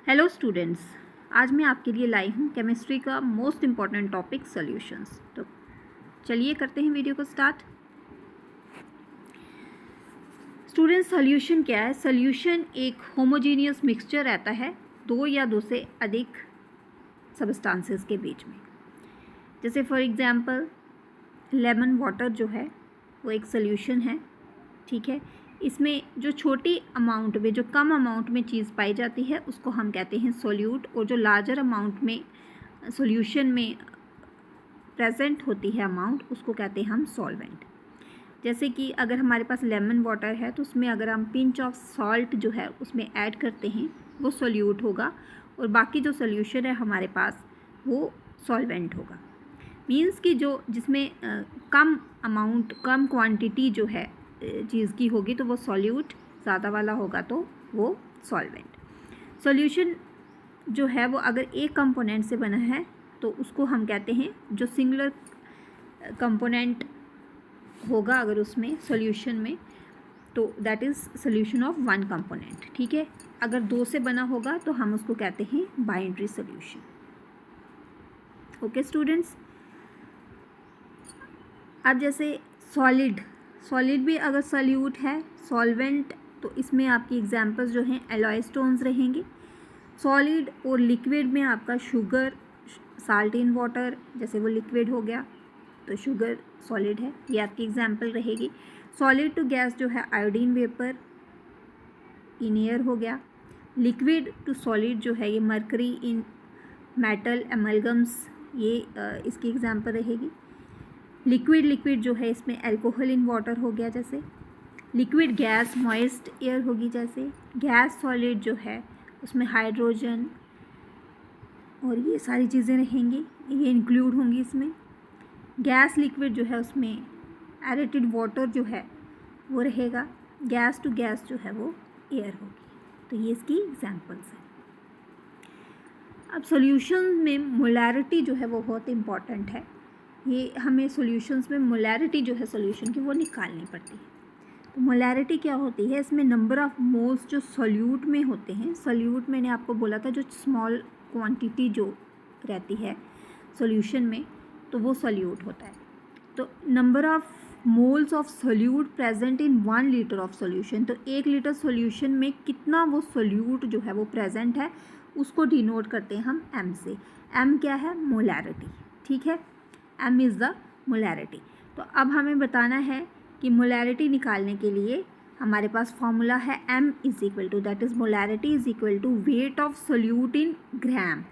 Hello students, आज मैं आपके लिए लाई हूँ केमिस्ट्री का मोस्ट इम्पॉर्टेंट टॉपिक सॉल्यूशंस। तो चलिए करते हैं वीडियो को स्टार्ट। स्टूडेंट्स, सॉल्यूशन क्या है? सॉल्यूशन एक होमोजीनियस मिक्सचर रहता है दो या दो से अधिक सब्सटेंसेस के बीच में। जैसे फॉर एग्जांपल लेमन वाटर जो है वो एक सॉल्यूशन है, ठीक है। इसमें जो छोटी अमाउंट में, जो कम अमाउंट में चीज़ पाई जाती है उसको हम कहते हैं सोल्यूट, और जो लार्जर अमाउंट में सॉल्यूशन में प्रेजेंट होती है अमाउंट उसको कहते हैं हम सॉल्वेंट। जैसे कि अगर हमारे पास लेमन वाटर है तो उसमें अगर हम पिंच ऑफ सॉल्ट जो है उसमें ऐड करते हैं वो सोल्यूट होगा, और बाकी जो सोल्यूशन है हमारे पास वो सॉल्वेंट होगा। मीन्स कि जो जिसमें कम अमाउंट, कम क्वांटिटी जो है चीज़ की होगी तो वो सॉल्यूट, ज़्यादा वाला होगा तो वो सॉल्वेंट। सॉल्यूशन जो है वो अगर एक कंपोनेंट से बना है तो उसको हम कहते हैं, जो सिंगुलर कंपोनेंट होगा अगर उसमें सॉल्यूशन में, तो that is solution of one component, ठीक है। अगर दो से बना होगा तो हम उसको कहते हैं बाइनरी सॉल्यूशन। ओके स्टूडेंट्स, अब जैसे सॉलिड भी अगर सॉल्यूट है, सॉल्वेंट, तो इसमें आपकी एग्जांपल्स जो हैं एलॉय स्टोन्स रहेंगे। सॉलिड और लिक्विड में आपका शुगर, साल्ट इन वाटर, जैसे वो लिक्विड हो गया तो शुगर सॉलिड है, ये आपकी एग्जांपल रहेगी। सॉलिड टू गैस जो है आयोडीन वेपर इन एयर हो गया। लिक्विड टू सॉलिड जो है ये मर्करी इन मेटल एमलगम्स, ये इसकी एग्जांपल रहेगी। लिक्विड जो है इसमें अल्कोहल इन वाटर हो गया, जैसे लिक्विड गैस मॉइस्ट एयर होगी, जैसे गैस सॉलिड जो है उसमें हाइड्रोजन और ये सारी चीज़ें रहेंगी, ये इंक्लूड होंगी इसमें। गैस लिक्विड जो है उसमें एरेटेड वाटर जो है वो रहेगा। गैस टू गैस जो है वो एयर होगी। तो ये इसकी एग्जांपल्स हैं। अब सॉल्यूशन में मोलैरिटी जो है वो बहुत इम्पॉर्टेंट है। ये हमें सॉल्यूशंस में मोलैरिटी जो है सॉल्यूशन की वो निकालनी पड़ती है। तो मोलैरिटी क्या होती है? इसमें नंबर ऑफ मोल्स जो सॉल्यूट में होते हैं। सॉल्यूट मैंने आपको बोला था जो स्मॉल क्वांटिटी जो रहती है सॉल्यूशन में, तो वो सॉल्यूट होता है। तो number of moles of solute present in 1 litre of solution, तो 1 लीटर सॉल्यूशन में कितना वो सॉल्यूट जो है वो प्रेजेंट है उसको डिनोट करते हैं हम एम से। एम क्या है? मोलैरिटी, ठीक है। M is the molarity. तो अब हमें बताना है कि मोलैरिटी निकालने के लिए हमारे पास फॉर्मूला है M is equal to, that is molarity is equal to weight of solute in gram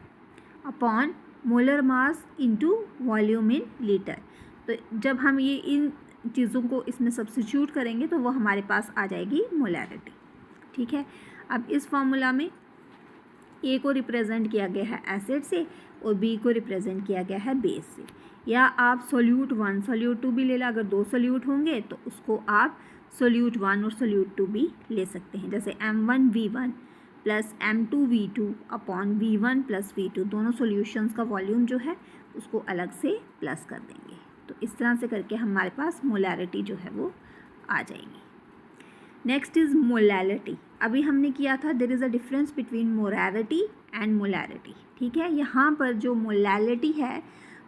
upon molar mass into volume in litre. तो जब हम ये इन चीज़ों को इसमें सब्स्टिट्यूट करेंगे तो वो हमारे पास आ जाएगी मोलैरिटी, ठीक है। अब इस फॉर्मूला में ए को रिप्रेजेंट किया गया है एसिड से और बी को रिप्रेजेंट किया गया है बेस से, या आप सोल्यूट 1 सोल्यूट 2 भी ले ला। अगर दो सोल्यूट होंगे तो उसको आप सोल्यूट 1 और सोल्यूट 2 भी ले सकते हैं। जैसे M1V1 plus M2V2 upon V1 plus V2, दोनों सोल्यूशंस का वॉल्यूम जो है उसको अलग से प्लस कर देंगे। तो इस तरह से करके हमारे पास मोलैरिटी जो है वो आ जाएगी। Next is molality. अभी हमने किया था there is a difference between molarity and molarity, ठीक है। यहाँ पर जो मोलैलिटी है,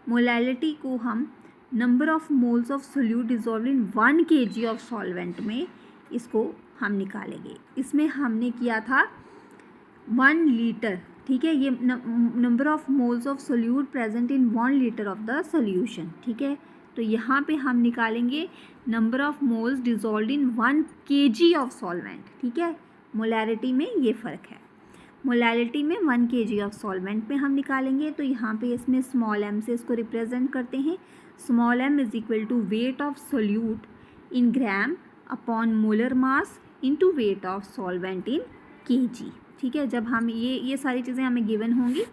मोलैलिटी को हम number of moles of solute dissolve in 1 kg of solvent में इसको हम निकालेंगे। इसमें हमने किया था 1 लीटर, ठीक है। ये number of moles of solute present in 1 litre of the solution, ठीक है। तो यहाँ पे हम निकालेंगे number of moles dissolve in 1 kg of solvent, ठीक है। मोलैरिटी में ये फ़र्क है। मोलैलिटी में 1 kg ऑफ सॉल्वेंट में हम निकालेंगे, तो यहाँ पे इसमें स्मॉल m से इसको रिप्रेजेंट करते हैं। Small m is equal to weight of solute in gram upon molar mass into weight of solvent in kg, ठीक है। जब हम ये सारी चीज़ें हमें गिवन होंगी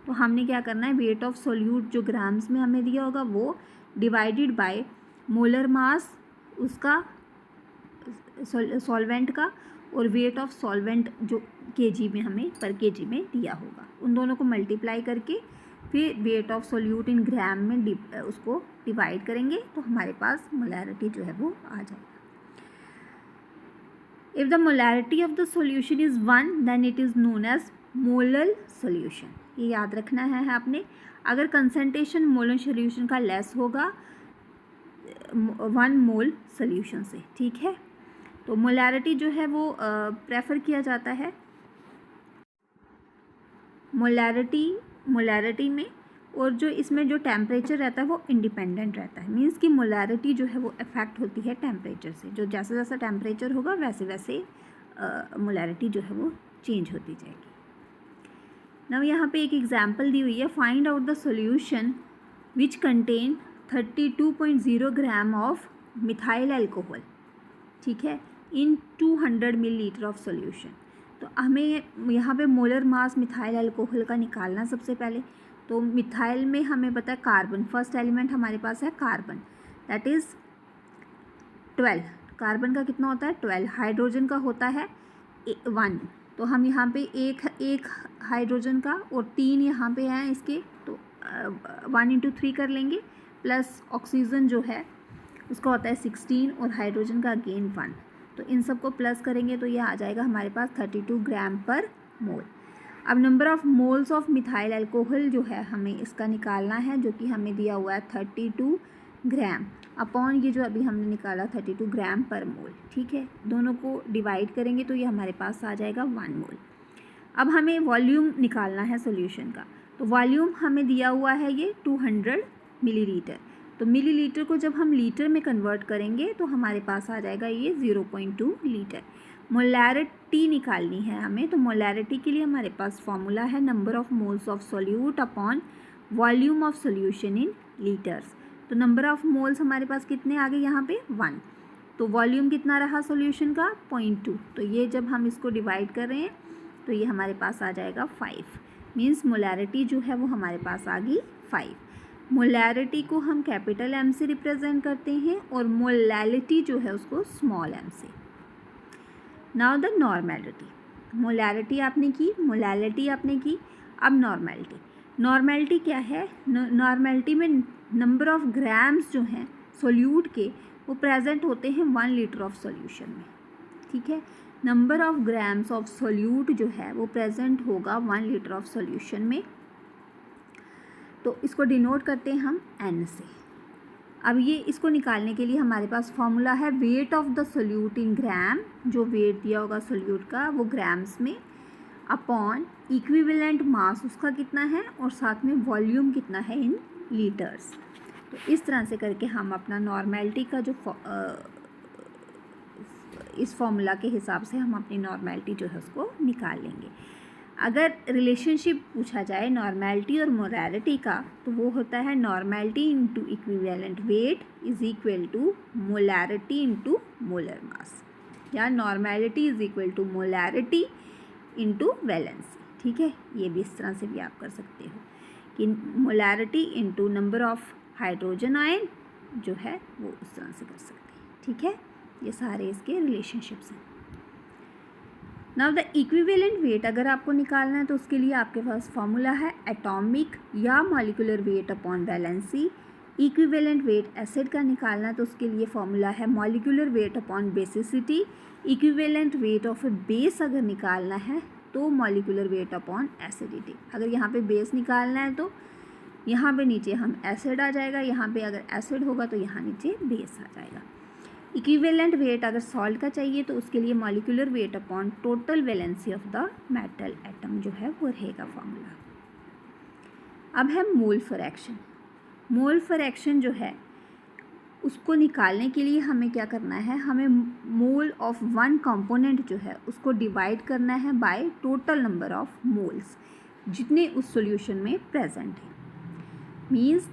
तो हमने क्या करना है, वेट ऑफ सोल्यूट जो ग्राम्स में हमें दिया होगा वो डिवाइडेड बाय मोलर मास उसका सॉल्वेंट का, और वेट ऑफ सॉल्वेंट जो केजी में हमें पर केजी में दिया होगा, उन दोनों को मल्टीप्लाई करके फिर वेट ऑफ सोल्यूट इन ग्राम में उसको डिवाइड करेंगे तो हमारे पास मोलैरिटी जो है वो आ जाएगा। If the molarity of the solution is 1, then it is known as molar solution, ये याद रखना है आपने। अगर कंसंट्रेशन मोलर सॉल्यूशन का लेस होगा 1 मोल सॉल्यूशन से, ठीक है। तो मोलैरिटी जो है वो प्रेफर किया जाता है मोलैरिटी में, और जो इसमें जो टेम्परेचर रहता है वो इंडिपेंडेंट रहता है। मींस कि मोलैरिटी जो है वो अफेक्ट होती है टेम्परेचर से, जो जैसा जैसा टेम्परेचर होगा वैसे वैसे मोलैरिटी जो है वो चेंज होती जाएगी। नाउ यहाँ पे एक एग्जांपल दी हुई है, find out the solution which contain 32.0 gram of methyl alcohol, ठीक है, इन 200 मिलीलीटर ऑफ सॉल्यूशन। तो हमें यहाँ पे मोलर मास मिथाइल अल्कोहल का निकालना सबसे पहले। तो मिथाइल में हमें पता है कार्बन, फर्स्ट एलिमेंट हमारे पास है कार्बन, दैट इज़ 12। कार्बन का कितना होता है 12, हाइड्रोजन का होता है 1। तो हम यहाँ पे एक हाइड्रोजन का और 3 यहाँ पे हैं इसके, तो 1 × 3 कर लेंगे, प्लस ऑक्सीजन जो है उसका होता है 16 और हाइड्रोजन का अगेन 1। तो इन सबको प्लस करेंगे तो ये आ जाएगा हमारे पास 32 ग्राम पर मोल। अब number of moles of methyl alcohol जो है हमें इसका निकालना है, जो कि हमें दिया हुआ है 32 ग्राम अपॉन ये जो अभी हमने निकाला 32 ग्राम पर मोल, ठीक है। दोनों को डिवाइड करेंगे तो ये हमारे पास आ जाएगा 1 मोल। अब हमें वॉल्यूम निकालना है सॉल्यूशन का। तो वॉल्यूम हमें दिया हुआ है ये 200 मिलीलीटर। तो मिलीलीटर को जब हम लीटर में कन्वर्ट करेंगे तो हमारे पास आ जाएगा ये 0.2 लीटर। मोलैरिटी निकालनी है हमें, तो मोलैरिटी के लिए हमारे पास फॉर्मूला है number of moles of solute upon volume of solution in litres. तो नंबर ऑफ़ मोल्स हमारे पास कितने आ गए यहाँ पे 1, तो वॉल्यूम कितना रहा सोल्यूशन का 0.2। तो ये जब हम इसको डिवाइड कर रहे हैं तो ये हमारे पास आ जाएगा 5, मीन्स मोलैरिटी जो है वो हमारे पास आ गई 5। मोलैरिटी को हम कैपिटल M से रिप्रेजेंट करते हैं और मोलैलिटी जो है उसको स्मॉल m से। नाउ द नॉर्मेलिटी, मोलैरिटी आपने की, मोलैलिटी आपने की, अब नॉर्मेलिटी। नॉर्मेलिटी क्या है? नॉर्मेलिटी में नंबर ऑफ़ ग्राम्स जो हैं सोल्यूट के वो प्रेजेंट होते हैं 1 लीटर ऑफ सॉल्यूशन में, ठीक है। Number of grams of solute जो है वो प्रेजेंट होगा 1 लीटर ऑफ सॉल्यूशन में। तो इसको डिनोट करते हैं हम n से। अब ये इसको निकालने के लिए हमारे पास फॉर्मूला है weight of the solute in gram, जो वेट दिया होगा सोल्यूट का वो ग्राम्स में, अपॉन इक्विवेलेंट मास उसका कितना है और साथ में वॉल्यूम कितना है इन लीटर्स। तो इस तरह से करके हम अपना नॉर्मेलिटी का जो इस फॉर्मूला के हिसाब से हम अपनी नॉर्मेलिटी जो है उसको निकाल लेंगे। अगर रिलेशनशिप पूछा जाए नॉर्मेलिटी और मोलैरिटी का, तो वो होता है normality into equivalent weight is equal to molarity into molar mass, या normality is equal to molarity into valency, ठीक है। ये भी इस तरह से भी आप कर सकते हो कि molarity into number of hydrogen ion जो है वो उस तरह से कर सकते हैं, ठीक है। ये सारे इसके रिलेशनशिप्स हैं। नाउ द इक्विवेलेंट वेट अगर आपको निकालना है तो उसके लिए आपके पास फॉर्मूला है एटॉमिक या molecular weight upon valency. Equivalent weight acid का निकालना है तो उसके लिए फॉर्मूला है molecular weight upon basicity. Equivalent weight of A base अगर निकालना है तो मॉलिक्यूलर वेट अपॉन एसिडिटी। अगर यहाँ पे बेस निकालना है तो यहाँ पे नीचे हम एसिड आ जाएगा, यहाँ पे अगर एसिड होगा तो यहाँ नीचे बेस आ जाएगा। इक्विवेलेंट वेट अगर सॉल्ट का चाहिए तो उसके लिए molecular weight upon total valency of the metal atom जो है वो रहेगा फॉर्मूला। अब है मोल फ्रैक्शन। मोल फ्रैक्शन जो है उसको निकालने के लिए हमें क्या करना है, हमें मोल ऑफ 1 कंपोनेंट जो है उसको डिवाइड करना है by total number of moles जितने उस सॉल्यूशन में प्रेजेंट है। मीन्स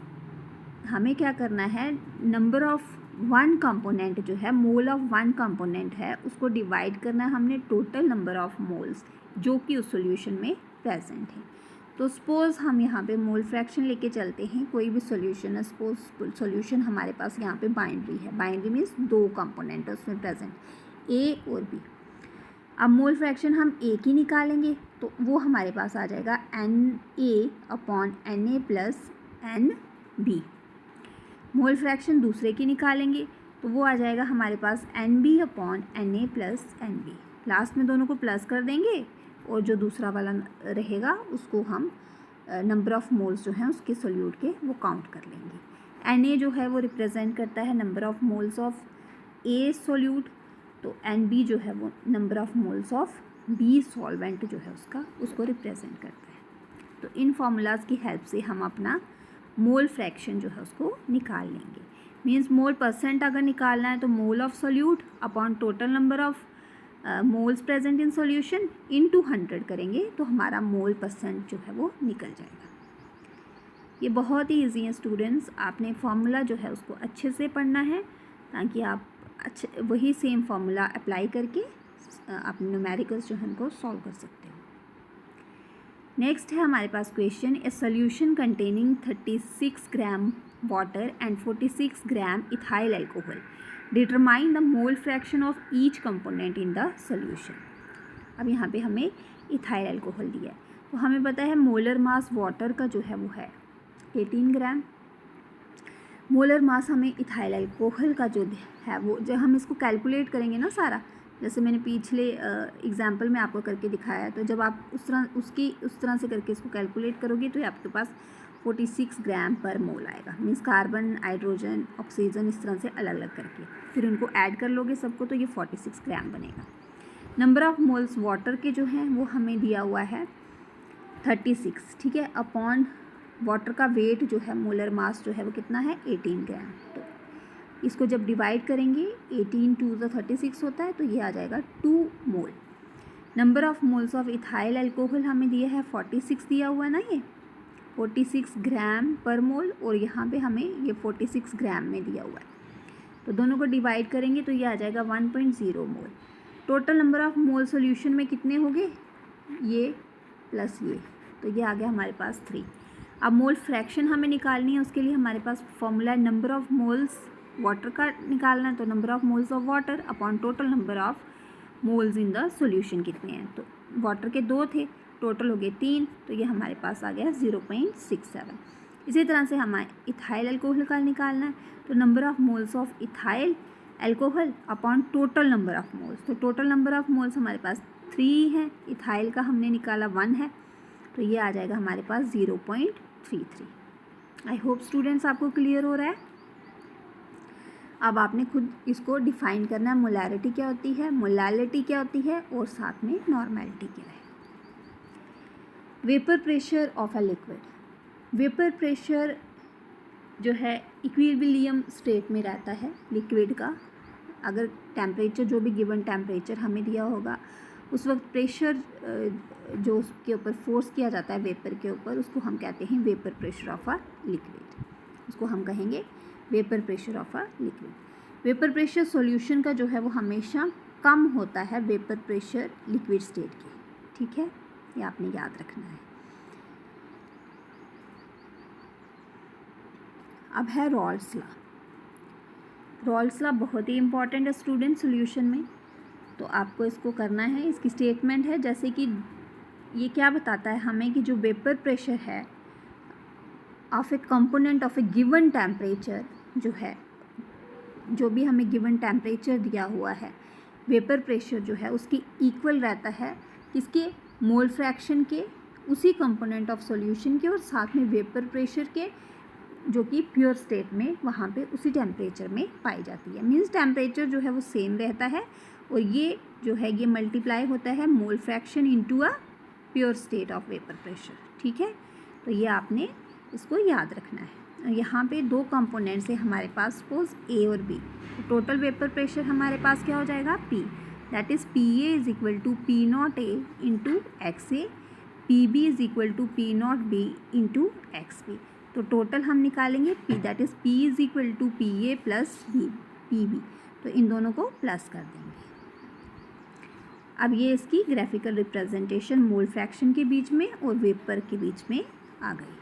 हमें क्या करना है, नंबर ऑफ़ 1 कंपोनेंट जो है, मोल ऑफ 1 कंपोनेंट है, उसको डिवाइड करना है हमने टोटल नंबर ऑफ़ मोल्स जो कि उस सॉल्यूशन में प्रेजेंट है। तो सपोज़ हम यहाँ पे मोल फ्रैक्शन लेके चलते हैं, कोई भी सॉल्यूशन है, सपोज सॉल्यूशन हमारे पास यहाँ पे बाइनरी है। बाइनरी मीन्स 2 कंपोनेंट है उसमें प्रेजेंट, ए और बी। अब मोल फ्रैक्शन हम ए की निकालेंगे तो वो हमारे पास आ जाएगा Na upon Na plus Nb। Mole fraction दूसरे की निकालेंगे तो वो आ जाएगा हमारे पास Nb upon Na plus Nb। Last में दोनों को प्लस कर देंगे और जो दूसरा वाला रहेगा उसको हम नंबर ऑफ़ मोल्स जो हैं उसके सोल्यूट के वो काउंट कर लेंगे। Na जो है वो रिप्रेजेंट करता है number of moles of A solute, तो Nb जो है वो number of moles of B solvent जो है उसको रिप्रेजेंट करता है। तो इन फार्मूलाज की हेल्प से हम अपना मोल फ्रैक्शन जो है उसको निकाल लेंगे। मीन्स मोल परसेंट अगर निकालना है तो mole of solute upon total number of moles present in solution into 100 करेंगे तो हमारा मोल परसेंट जो है वो निकल जाएगा। ये बहुत ही ईजी है स्टूडेंट्स, आपने फार्मूला जो है उसको अच्छे से पढ़ना है ताकि आप अच्छे वही सेम फार्मूला अप्लाई करके अपने न्यूमेरिकल्स जो है उनको सॉल्व कर सकते हो। नेक्स्ट है हमारे पास question, a solution containing 36 gram water and 46 gram ethyl alcohol, determine the mole fraction of each component in the solution. अब यहाँ पे हमें इथाइल अल्कोहल दिया है, तो हमें पता है मोलर मास वाटर का जो है वो है 18 ग्राम। मोलर मास हमें इथाइल अल्कोहल का जो है वो, जब हम इसको कैलकुलेट करेंगे ना सारा, जैसे मैंने पिछले एग्जाम्पल में आपको करके दिखाया है, तो जब आप उस तरह से करके इसको कैलकुलेट करोगे तो आपके पास 46 ग्राम पर मोल आएगा। मीन्स कार्बन, हाइड्रोजन, ऑक्सीजन इस तरह से अलग अलग करके फिर उनको ऐड कर लोगे सबको तो ये 46 ग्राम बनेगा। नंबर ऑफ़ मोल्स वाटर के जो हैं वो हमें दिया हुआ है 36, ठीक है, अपॉन वाटर का वेट जो है मोलर मास जो है वो कितना है 18 ग्राम। तो इसको जब डिवाइड करेंगे 18 2 × 36 होता है तो ये आ जाएगा 2 mole. Number of moles of ethyl alcohol हमें दिया है 46 दिया हुआ है ना, ये 46 ग्राम पर मोल, और यहाँ पे हमें ये 46 ग्राम में दिया हुआ है, तो दोनों को डिवाइड करेंगे तो ये आ जाएगा 1.0 mole. Total number of mole solution में कितने हो गए, ये प्लस ये, तो ये आ गया हमारे पास 3। अब मोल फ्रैक्शन हमें निकालनी है, उसके लिए हमारे पास formula number of moles water का निकालना है, तो number of moles of water upon total number of moles in the solution कितने हैं, तो वाटर के 2 थे, टोटल हो गए 3, तो ये हमारे पास आ गया 0.67। इसी तरह से हमें इथाइल अल्कोहल का निकालना है, तो number of moles of ethyl alcohol upon total number of moles, तो टोटल नंबर ऑफ़ मोल्स हमारे पास 3 है, इथाइल का हमने निकाला 1 है, तो ये आ जाएगा हमारे पास 0.33। आई होप स्टूडेंट्स आपको क्लियर हो रहा है। अब आपने खुद इसको डिफाइन करना है, मोलैरिटी क्या होती है, मोलालिटी क्या होती है, और साथ में नॉर्मेलिटी क्या है। Vapour pressure of a liquid, vapour pressure जो है इक्विलिब्रियम स्टेट में रहता है लिक्विड का। अगर टेम्परेचर, जो भी गिवन टेम्परेचर हमें दिया होगा उस वक्त प्रेशर जो उसके ऊपर फोर्स किया जाता है वेपर के ऊपर, उसको हम कहते हैं vapour pressure of a liquid, उसको हम कहेंगे vapour pressure of a liquid. Vapour pressure solution का जो है वो हमेशा कम होता है वेपर प्रेशर लिक्विड स्टेट के, ठीक है, ये आपने याद रखना है। अब है रॉल्स लॉ। रॉल्स लॉ बहुत ही इंपॉर्टेंट है स्टूडेंट सॉल्यूशन में, तो आपको इसको करना है। इसकी स्टेटमेंट है, जैसे कि ये क्या बताता है हमें कि जो वेपर प्रेशर है of A component of A given temperature, जो है जो भी हमें गिवन टेम्परेचर दिया हुआ है, वेपर प्रेशर जो है उसकी इक्वल रहता है किसके, मोल फ्रैक्शन के, उसी कंपोनेंट ऑफ सॉल्यूशन के, और साथ में वेपर प्रेशर के जो कि प्योर स्टेट में वहाँ पे उसी टेम्परेचर में पाई जाती है। मीन्स टेम्परेचर जो है वो सेम रहता है, और ये जो है ये मल्टीप्लाई होता है mole fraction into a pure state of vapour pressure, ठीक है। तो ये आपने इसको याद रखना है। यहाँ पे 2 कंपोनेंट्स है हमारे पास, सपोज ए और बी, तो टोटल वेपर प्रेशर हमारे पास क्या हो जाएगा, P, that is P A is equal to P not A into X A, P B is equal to P not B into X B. तो total हम निकालेंगे P, that is P is equal to P A plus B, P B, तो इन दोनों को plus कर देंगे। अब ये इसकी ग्राफिकल रिप्रेजेंटेशन मोल फ्रैक्शन के बीच में और वेपर के बीच में आ गई।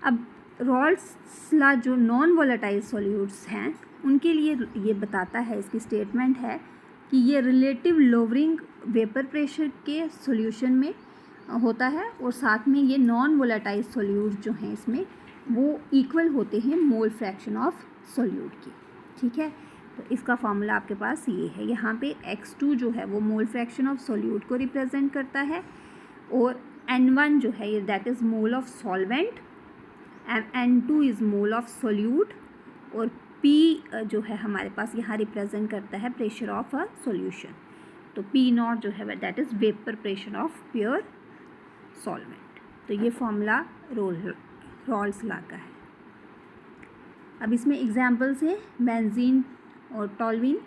अब रॉल्स लॉ जो नॉन वोलेटाइल सॉल्यूट्स हैं उनके लिए ये बताता है, इसकी स्टेटमेंट है कि ये रिलेटिव लोअरिंग वेपर प्रेशर के सॉल्यूशन में होता है, और साथ में ये नॉन वोलेटाइल सॉल्यूट जो हैं इसमें वो इक्वल होते हैं मोल फ्रैक्शन ऑफ सॉल्यूट की, ठीक है। तो इसका फॉर्मूला आपके पास ये है। यहाँ पे x2 जो है वो मोल फ्रैक्शन ऑफ सोल्यूट को रिप्रेजेंट करता है, और n1 जो है ये that is mole of solvent, n2 is mole of solute, और p जो है हमारे पास यहाँ रिप्रेजेंट करता है प्रेशर ऑफ अ सॉल्यूशन। तो P0 जो है that is vapour pressure of pure solvent. तो ये फॉर्मूला रॉल्स लॉ का है। अब इसमें एग्जाम्पल्स है बेंजीन और toluene,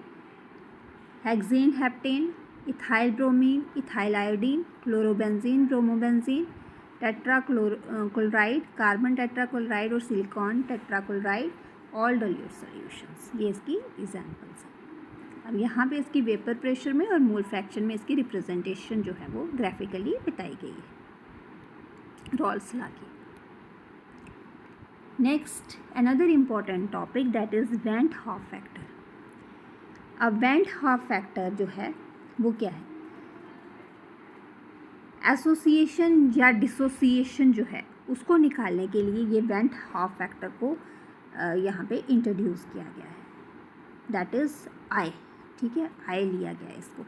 hexane heptane, ethyl bromine, ethyl iodine, chlorobenzene, bromobenzene, tetrachloride, carbon tetrachloride और silicon tetrachloride, all dilute solutions. ये इसकी एग्जाम्पल्स हैं। अब यहाँ पे इसकी वेपर प्रेशर में और मोल फ्रैक्शन में इसकी रिप्रेजेंटेशन जो है वो ग्राफिकली बताई गई है रॉल्स लॉ की। Next another important topic that is went half factor. अब वेंट हाफ फैक्टर जो है वो क्या है? एसोसिएशन या डिसोसिएशन जो है उसको निकालने के लिए ये वेंट हाफ फैक्टर को यहाँ पे इंट्रोड्यूस किया गया है, दैट इज़ आई। ठीक है, आई लिया गया है इसको।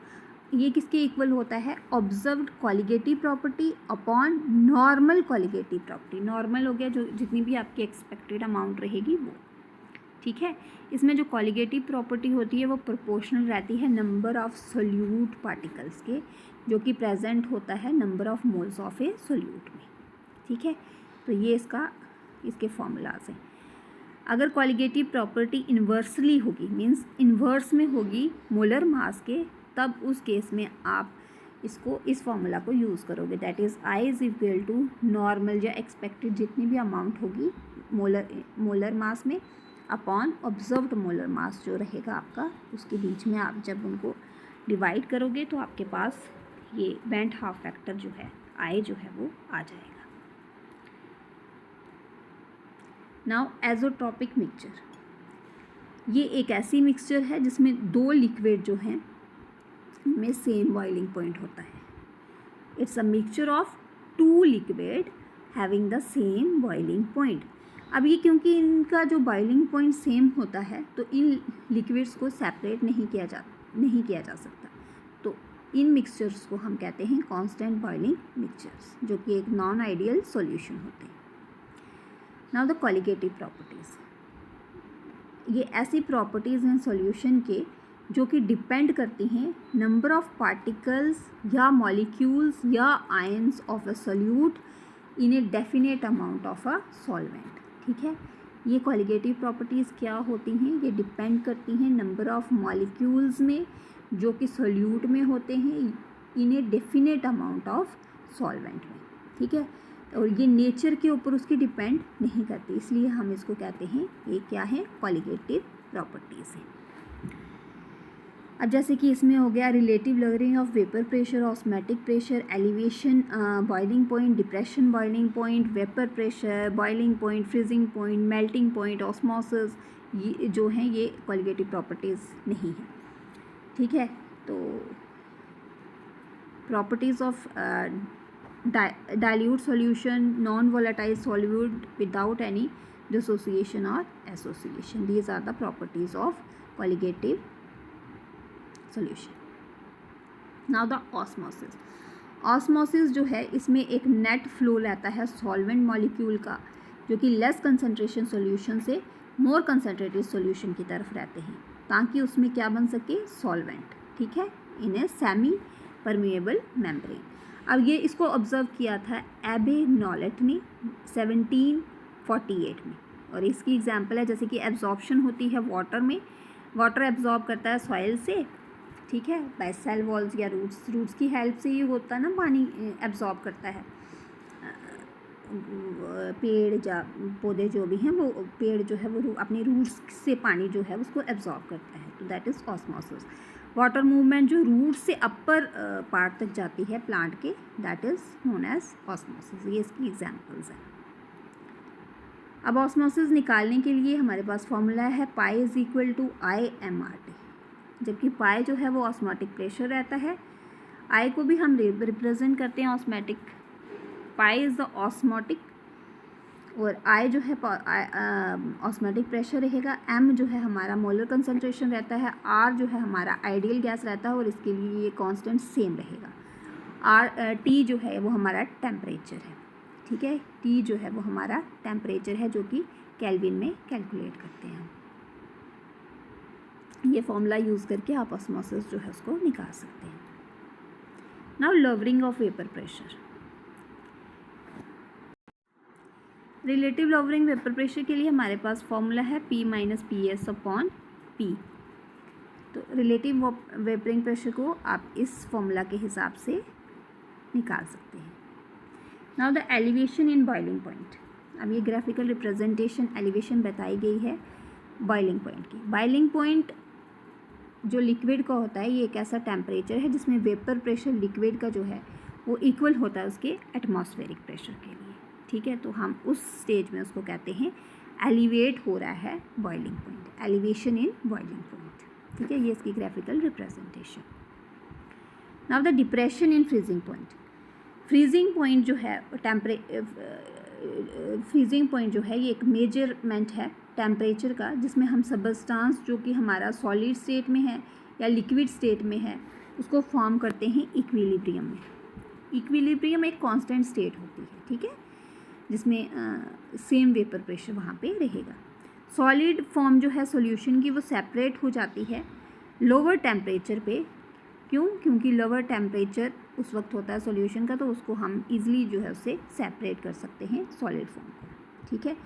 ये किसके इक्वल होता है? Observed colligative property upon normal colligative property. Normal हो गया जो जितनी भी आपकी एक्सपेक्टेड अमाउंट रहेगी वो। ठीक है, इसमें जो कॉलिगेटिव प्रॉपर्टी होती है वो प्रोपोर्शनल रहती है नंबर ऑफ सोल्यूट पार्टिकल्स के, जो कि प्रेजेंट होता है number of moles of A solute में। ठीक है, तो ये इसके फॉर्मूलाज हैं। अगर कॉलिगेटिव प्रॉपर्टी इन्वर्सली होगी, मीन्स इन्वर्स में होगी मोलर मास के, तब उस केस में आप इस फॉर्मूला को यूज़ करोगे, that is I is equal to normal या एक्सपेक्टेड जितनी भी अमाउंट होगी मोलर मास में अपॉन ऑब्जर्व्ड मोलर मास जो रहेगा आपका, उसके बीच में आप जब उनको डिवाइड करोगे तो आपके पास ये वेंट हाफ फैक्टर जो है आई जो है वो आ जाएगा। नाउ एज़ोट्रॉपिक मिक्सचर, ये एक ऐसी मिक्सचर है जिसमें दो लिक्विड जो हैं में सेम बॉइलिंग पॉइंट होता है। It's a mixture of two liquid having the same boiling point. अब ये क्योंकि इनका जो बॉइलिंग पॉइंट सेम होता है तो इन लिक्विड्स को सेपरेट नहीं किया जा सकता, तो इन मिक्सचर्स को हम कहते हैं कांस्टेंट बॉइलिंग मिक्सचर्स, जो कि एक नॉन आइडियल सॉल्यूशन होते हैं। नाउ द कॉलिगेटिव प्रॉपर्टीज़, ये ऐसी प्रॉपर्टीज़ हैं सॉल्यूशन के जो कि डिपेंड करती हैं नंबर ऑफ पार्टिकल्स या मॉलिक्यूल्स या ions of a solute in a definite amount of a solvent. ठीक है, ये कॉलिगेटिव प्रॉपर्टीज़ क्या होती हैं? ये डिपेंड करती हैं नंबर ऑफ मॉलिक्यूल्स में जो कि सोल्यूट में होते हैं in a definite amount of solvent में। ठीक है, और ये नेचर के ऊपर उसकी डिपेंड नहीं करती, इसलिए हम इसको कहते हैं ये क्या है? कॉलिगेटिव प्रॉपर्टीज़ हैं। अब जैसे कि इसमें हो गया relative logarithm of vapour pressure, osmotic pressure, elevation boiling point, depression boiling point, vapour pressure, boiling point, freezing point, melting point, osmosis, ये जो हैं ये कॉलिगेटिव प्रॉपर्टीज़ नहीं हैं। ठीक है, तो properties of dilute solution, non-volatile solute without any dissociation or association. These are the properties of colligative solution. Now the osmosis. Osmosis जो है इसमें एक नेट फ्लो रहता है सॉल्वेंट मॉलिक्यूल का, जो कि लेस कंसनट्रेशन सॉल्यूशन से मोर कंसनट्रेटेड सॉल्यूशन की तरफ रहते हैं, ताकि उसमें क्या बन सके? सॉल्वेंट। ठीक है, इन ए सेमी परमिएबल मेम्ब्रेन। अब ये इसको ऑब्ज़र्व किया था एबे नॉलेट ने 1748 में, और इसकी एग्जांपल है जैसे कि एब्जॉर्प्शन होती है वाटर में, वाटर एब्जॉर्ब करता है सॉइल से, ठीक है, बाय सेल वॉल्स या रूट्स की हेल्प से ये होता है ना, पानी एब्जॉर्ब करता है। पेड़ या पौधे जो भी हैं वो, पेड़ जो है वो अपनी रूट्स से पानी जो है उसको एब्जॉर्ब करता है, तो that is osmosis. Water movement जो रूट से अपर पार्ट तक जाती है प्लांट के, that is known as osmosis. ये इसकी एग्जांपल्स हैं। अब ऑस्मोसिस निकालने के लिए हमारे पास फॉर्मूला है pi is equal to I M R T, जबकि पाई जो है वो ऑस्मोटिक प्रेशर रहता है, आई को भी हम रिप्रेजेंट करते हैं osmotic, pi is the osmotic और आई जो है ऑस्मोटिक प्रेशर रहेगा, एम जो है हमारा मोलर कंसंट्रेशन रहता है, आर जो है हमारा आइडियल गैस रहता है और इसके लिए ये कांस्टेंट सेम रहेगा। टी जो है वो हमारा टेम्परेचर है, ठीक है, टी जो है वो हमारा टेम्परेचर है जो कि केल्विन में कैलकुलेट करते हैं। ये फॉर्मूला यूज़ करके आप ऑस्मोसिस जो है उसको निकाल सकते हैं। Now lowering of vapour pressure. Relative lowering vapour pressure के लिए हमारे पास फॉर्मूला है P minus P S upon P. तो रिलेटिव वेपरिंग प्रेशर को आप इस फॉर्मूला के हिसाब से निकाल सकते हैं। Now the elevation in boiling point. अब ये ग्राफिकल रिप्रेजेंटेशन एलिवेशन बताई गई है बॉइलिंग पॉइंट की। बॉइलिंग पॉइंट जो लिक्विड का होता है, ये एक ऐसा टेम्परेचर है जिसमें वेपर प्रेशर लिक्विड का जो है वो इक्वल होता है उसके एटमॉस्फेरिक प्रेशर के लिए, ठीक है। तो हम उस स्टेज में उसको कहते हैं एलिवेट हो रहा है boiling point, elevation in boiling point, ठीक है। ये इसकी graphical representation. Now the depression in freezing point. Freezing point जो है फ्रीजिंग पॉइंट जो है ये एक मेजरमेंट है टेम्परेचर का, जिसमें हम सबस्टांस जो कि हमारा सॉलिड स्टेट में है या लिक्विड स्टेट में है उसको फॉर्म करते हैं इक्विलिब्रियम में। इक्विलिब्रियम एक कांस्टेंट स्टेट होती है, ठीक है, जिसमें सेम वेपर प्रेशर वहाँ पे रहेगा। सॉलिड फॉर्म जो है सॉल्यूशन की वो सेपरेट हो जाती है लोअर टेम्परेचर पे। क्यों? क्योंकि लोअर टेम्परेचर उस वक्त होता है सॉल्यूशन का, तो उसको हम इजीली जो है उससे सेपरेट कर सकते हैं सॉलिड फॉर्म को, ठीक है।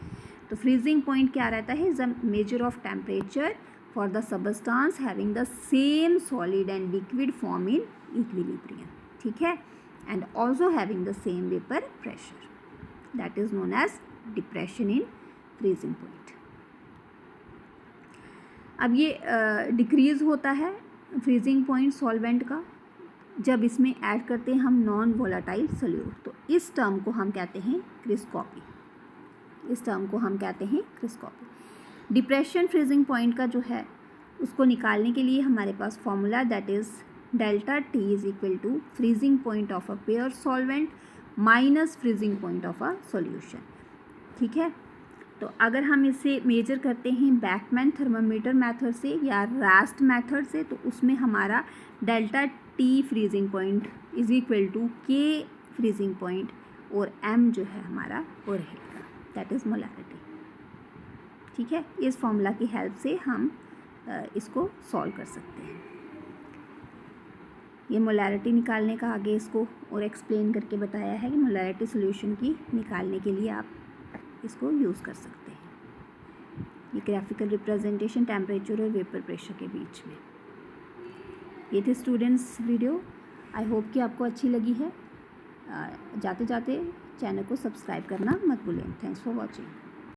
तो फ्रीजिंग पॉइंट क्या रहता है? Is a measure of temperature for the substance having the same solid and liquid form in equilibrium, ठीक है, and also having the same vapour pressure, that is known as depression in freezing point. अब ये decrease होता है freezing point solvent का जब इसमें add करते हैं हम नॉन वोलाटाइल सोल्यूट, तो इस टर्म को हम कहते हैं क्रिस्कोपी, इस टर्म को हम कहते हैं क्रिस्कोपी। डिप्रेशन फ्रीजिंग पॉइंट का जो है उसको निकालने के लिए हमारे पास formula that is delta T is equal to freezing point of a pure solvent minus freezing point of a solution, ठीक है। तो अगर हम इसे मेजर करते हैं बैकमैन थर्मामीटर मेथड से या रास्ट मेथड से, तो उसमें हमारा delta T freezing point is equal to K freezing point और एम जो है हमारा वो रहेगा, दैट इज़ मोलैरिटी, ठीक है। इस फॉर्मूला की हेल्प से हम इसको सॉल्व कर सकते हैं। ये मोलैरिटी निकालने का आगे इसको और एक्सप्लेन करके बताया है कि मोलैरिटी सॉल्यूशन की निकालने के लिए आप इसको यूज़ कर सकते हैं। ये ग्राफिकल रिप्रेजेंटेशन टेम्परेचर और वेपर प्रेशर के बीच में। ये थे स्टूडेंट्स वीडियो, आई होप कि आपको अच्छी लगी है। जाते जाते चैनल को सब्सक्राइब करना मत भूलें। Thanks for watching.